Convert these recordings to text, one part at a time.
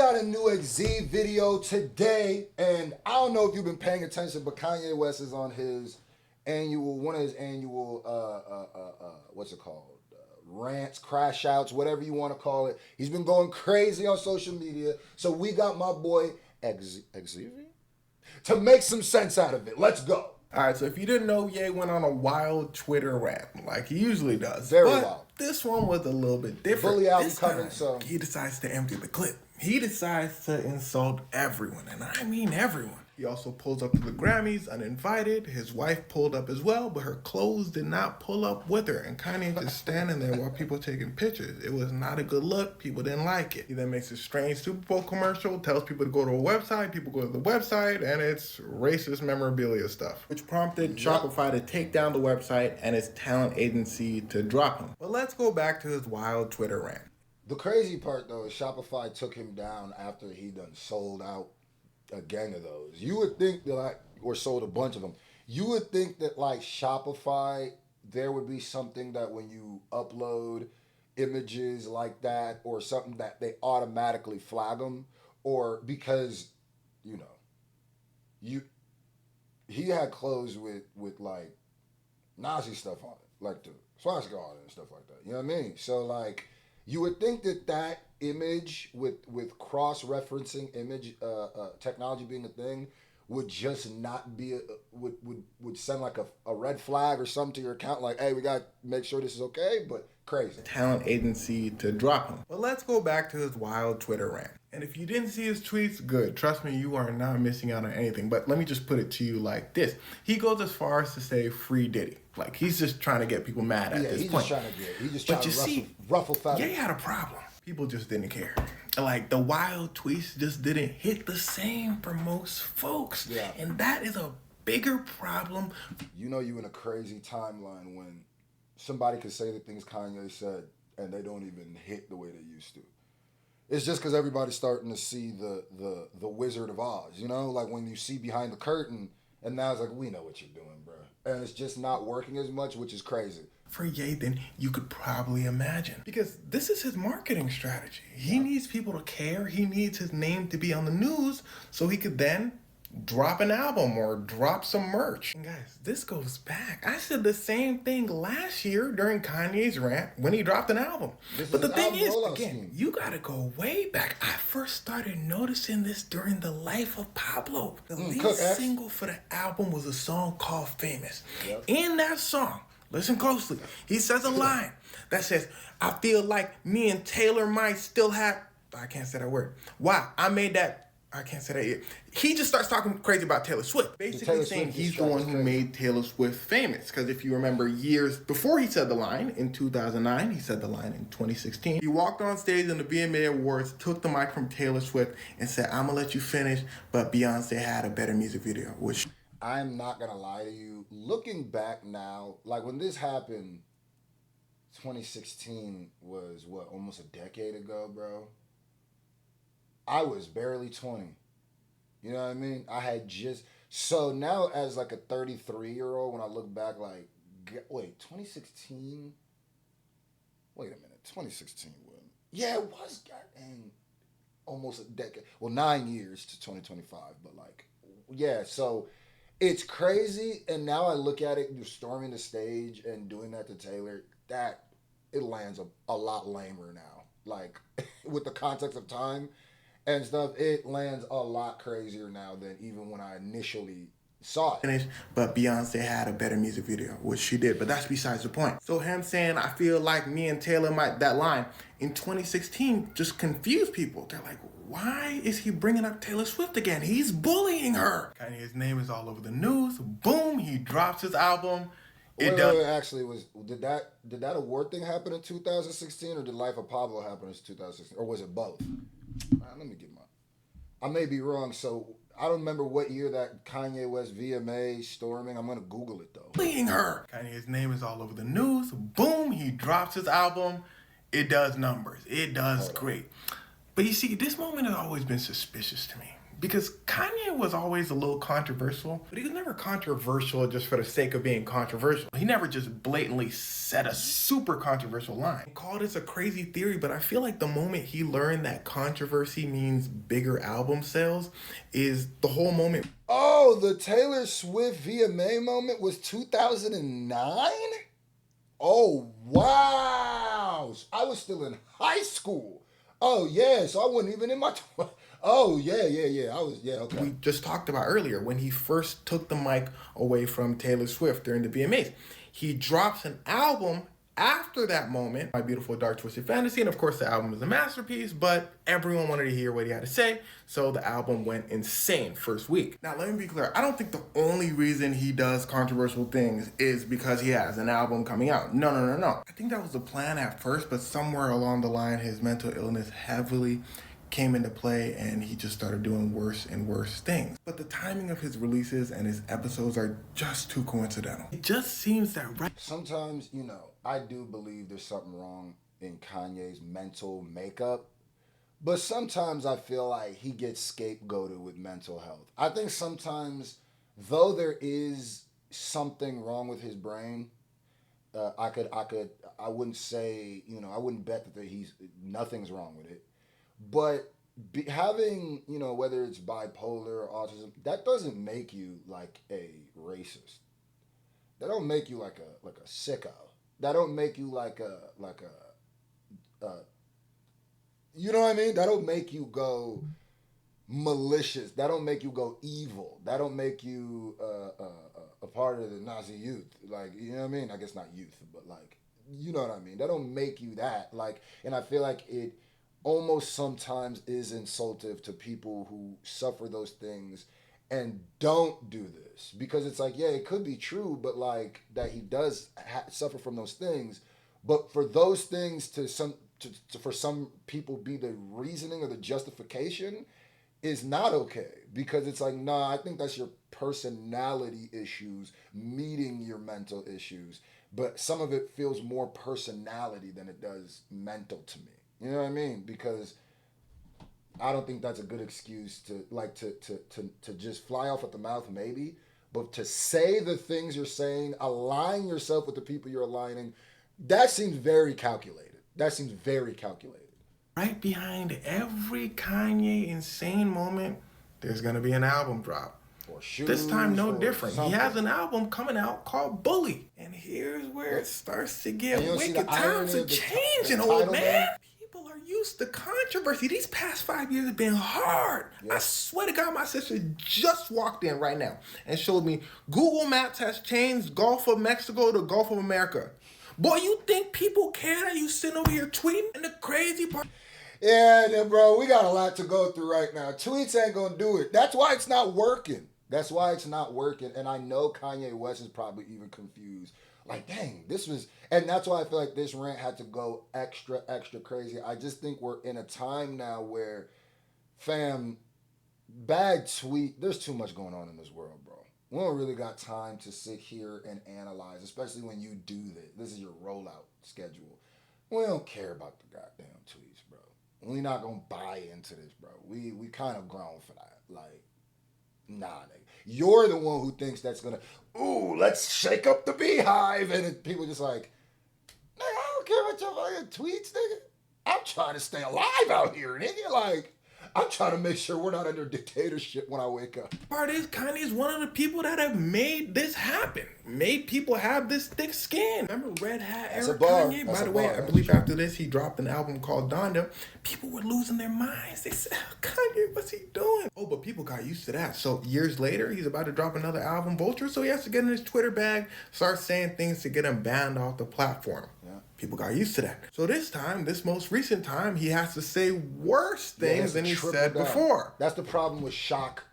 got a new XZ video today, and I don't know if you've been paying attention, but Kanye West is on his one of his annual, what's it called? Rants, crash outs, whatever you want to call it. He's been going crazy on social media, so we got my boy XZ to make some sense out of it. Let's go. All right, so if you didn't know, Ye went on a wild Twitter rant, like he usually does. Very but wild. This one was a little bit different. Bully album this coming, time, so he decides to empty the clip. He decides to insult everyone, and I mean everyone. He also pulls up to the Grammys uninvited. His wife pulled up as well, but her clothes did not pull up with her. And Kanye just standing there while people taking pictures. It was not a good look. People didn't like it. He then makes a strange Super Bowl commercial, tells people to go to a website. People go to the website, and it's racist memorabilia stuff, which prompted Shopify to take down the website and its talent agency to drop him. But let's go back to his wild Twitter rant. The crazy part, though, is Shopify took him down after he done sold out a gang of those. You would think that, or sold a bunch of them. You would think that, like, Shopify, there would be something that when you upload images like that or something that they automatically flag them, or because, you know, he had clothes with like Nazi stuff on it, like the swastika on it and stuff like that. You know what I mean? So, like, you would think that image with cross-referencing image technology being a thing would just not be would send like a red flag or something to your account, like, hey, we got to make sure this is okay, but crazy. Talent agency to drop him. But let's go back to his wild Twitter rant. And if you didn't see his tweets, good. Trust me, you are not missing out on anything. But let me just put it to you like this. He goes as far as to say free Diddy. Like, he's just trying to get people mad at this point. He's just trying to ruffle feathers. Ye had a problem. People just didn't care. Like, the wild tweets just didn't hit the same for most folks. Yeah. And that is a bigger problem. You know, you in a crazy timeline when somebody could say the things Kanye said and they don't even hit the way they used to. It's just because everybody's starting to see the Wizard of Oz, you know? Like, when you see behind the curtain, and now it's like, we know what you're doing, bro. And it's just not working as much, which is crazy. For Ye, then you could probably imagine. Because this is his marketing strategy. He needs people to care. He needs his name to be on the news so he could then drop an album or drop some merch. And guys, this goes back. I said the same thing last year during Kanye's rant when he dropped an album. But the thing is, again, you gotta go way back. I first started noticing this during the life of Pablo. The lead single for the album was a song called Famous. Yep. In that song, listen closely, he says a line that says, I feel like me and Taylor might still have, I can't say that word. Wow, I can't say that yet. He just starts talking crazy about Taylor Swift. Basically saying he's the one who made Taylor Swift famous. Because if you remember, years before he said the line, in 2009, he said the line in 2016. He walked on stage in the VMA Awards, took the mic from Taylor Swift, and said, I'm going to let you finish, but Beyonce had a better music video. Which, I'm not going to lie to you. Looking back now, like when this happened, 2016 was, what, almost a decade ago, bro? I was barely 20. You know what I mean? I had just... So now as like a 33-year-old, when I look back, like, wait, 2016? Wait a minute. 2016 was... Yeah, it was, goddamn, almost a decade. Well, 9 years to 2025, but like, yeah, so it's crazy. And now I look at it, you're storming the stage and doing that to Taylor, that, it lands a lot lamer now. Like, with the context of time and stuff, it lands a lot crazier now than even when I initially saw it. But Beyonce had a better music video, which she did, but that's besides the point. So him saying, I feel like me and Taylor might, that line in 2016 just confused people. They're like, why is he bringing up Taylor Swift again? He's bullying her. Kanye's name is all over the news. Boom, he drops his album. Actually, did that award thing happen in 2016, or did Life of Pablo happen in 2016, or was it both? Let me get I may be wrong, so I don't remember what year that Kanye West VMA storming. I'm gonna Google it though. Bullying her. Kanye's name is all over the news. Boom, he drops his album. It does numbers. It does great. But you see, this moment has always been suspicious to me. Because Kanye was always a little controversial, but he was never controversial just for the sake of being controversial. He never just blatantly set a super controversial line. Call this a crazy theory, but I feel like the moment he learned that controversy means bigger album sales is the whole moment. Oh, the Taylor Swift VMA moment was 2009? Oh, wow. I was still in high school. Oh, yeah, so I wasn't even in my... Oh, yeah. Okay. We just talked about earlier when he first took the mic away from Taylor Swift during the VMAs. He drops an album after that moment, My Beautiful Dark Twisted Fantasy, and of course the album is a masterpiece, but everyone wanted to hear what he had to say, so the album went insane first week. Now let me be clear, I don't think the only reason he does controversial things is because he has an album coming out. No. I think that was the plan at first, but somewhere along the line his mental illness heavily came into play and he just started doing worse and worse things. But the timing of his releases and his episodes are just too coincidental. It just seems that right. Sometimes, I do believe there's something wrong in Kanye's mental makeup, but sometimes I feel like he gets scapegoated with mental health. I think sometimes, though there is something wrong with his brain, I wouldn't say, I wouldn't bet that nothing's wrong with it. But having, whether it's bipolar or autism, that doesn't make you like a racist. That don't make you like a sicko. That don't make you like a you know what I mean? That don't make you go malicious. That don't make you go evil. That don't make you a part of the Nazi youth. Like, you know what I mean? I guess not youth, but like, you know what I mean? That don't make you that. Like, and I feel like it almost sometimes is insultive to people who suffer those things and don't do this, because it's like, yeah, it could be true, but like that he does suffer from those things, but for those things for some people be the reasoning or the justification is not okay, because it's like, nah, I think that's your personality issues meeting your mental issues, but some of it feels more personality than it does mental to me. You know what I mean? Because I don't think that's a good excuse to just fly off at the mouth, maybe, but to say the things you're saying, align yourself with the people you're aligning, that seems very calculated. Right behind every Kanye insane moment, there's gonna be an album drop. Or shoes, this time, no different. Something. He has an album coming out called Bully. And here's where it starts to get wicked. Times are changing, old man. People are used to controversy. These past 5 years have been hard. Yeah. I swear to God, my sister just walked in right now and showed me Google Maps has changed Gulf of Mexico to Gulf of America. Boy, you think people care that you sitting over here tweeting? And the crazy part... Yeah, bro, we got a lot to go through right now. Tweets ain't gonna do it. That's why it's not working. And I know Kanye West is probably even confused. Like, dang, this was... And that's why I feel like this rant had to go extra crazy. I just think we're in a time now where, fam, bad tweet... There's too much going on in this world, bro. We don't really got time to sit here and analyze, especially when you do this. This is your rollout schedule. We don't care about the goddamn tweets, bro. We're not gonna buy into this, bro. We kind of grown for that. Like, nah, nigga. You're the one who thinks that's gonna, let's shake up the beehive. And people just like, nigga, I don't care about your fucking tweets, nigga. I'm trying to stay alive out here, nigga. Like, I'm trying to make sure we're not under dictatorship when I wake up. Part is, Kanye's one of the people that have made this happen. Made people have this thick skin. Remember Red Hat era Kanye? By the way, I believe after this, he dropped an album called Donda. People were losing their minds. They said, Kanye, what's he doing? Oh, but people got used to that. So years later, he's about to drop another album, Vulture. So he has to get in his Twitter bag, start saying things to get him banned off the platform. Yeah. People got used to that. So this most recent time, he has to say worse things than he said before. That's the problem with shock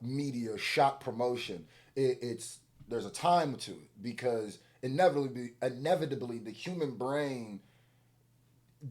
media, shock promotion. There's a time to it, because inevitably the human brain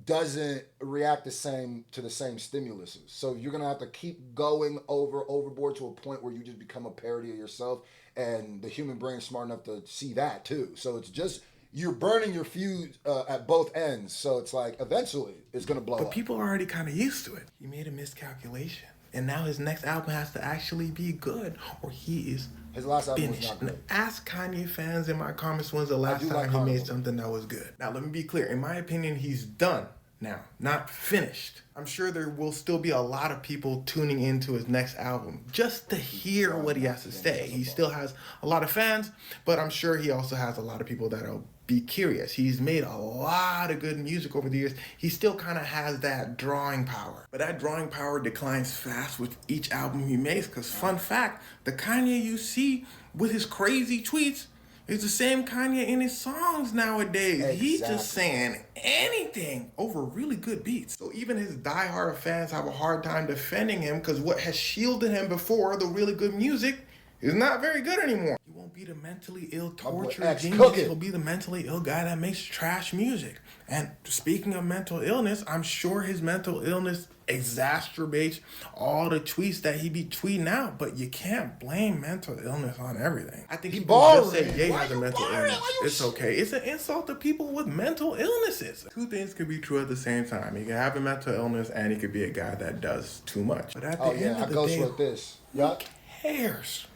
doesn't react to the same stimuluses. So you're gonna have to keep going overboard to a point where you just become a parody of yourself, and the human brain's smart enough to see that too. So it's just, you're burning your fuse at both ends. So it's like, eventually it's gonna blow up. But people are already kind of used to it. He made a miscalculation. And now his next album has to actually be good, or he is His last album was finished. not good. Ask Kanye fans in my comments when's the last do time like he made Carnival. something that was good. Now, let me be clear. In my opinion, he's done now, not finished. I'm sure there will still be a lot of people tuning into his next album just to hear what he has to say. He still has a lot of fans, but I'm sure he also has a lot of people that'll be curious. He's made a lot of good music over the years. He still kind of has that drawing power, but that drawing power declines fast with each album he makes. Because fun fact, the Kanye you see with his crazy tweets is the same Kanye in his songs nowadays. Exactly. He's just saying anything over really good beats. So even his diehard fans have a hard time defending him, because what has shielded him before, the really good music, is not very good anymore. He won't be the mentally ill tortured genius. He'll be the mentally ill guy that makes trash music. And speaking of mental illness, I'm sure his mental illness exacerbates all the tweets that he be tweeting out, but you can't blame mental illness on everything. I think He people just say boring. Ye Why has a you mental boring? illness. Why you It's okay. It's an insult to people with mental illnesses. Two things can be true at the same time. He can have a mental illness and he could be a guy that does too much. But at the end I of the goes day, with this. who Yup. cares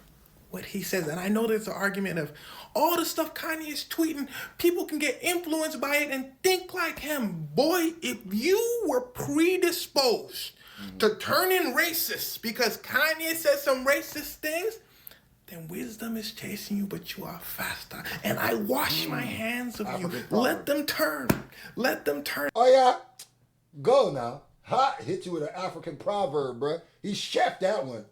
what he says? And I know there's an argument of all the stuff Kanye is tweeting, people can get influenced by it and think like him. Boy, if you were predisposed to turn in racist because Kanye said some racist things, then wisdom is chasing you, but you are faster. And I wash my hands of you. Let them turn. Let them turn. Oh yeah, go now. Hot hit you with an African proverb, bruh. He chefed that one.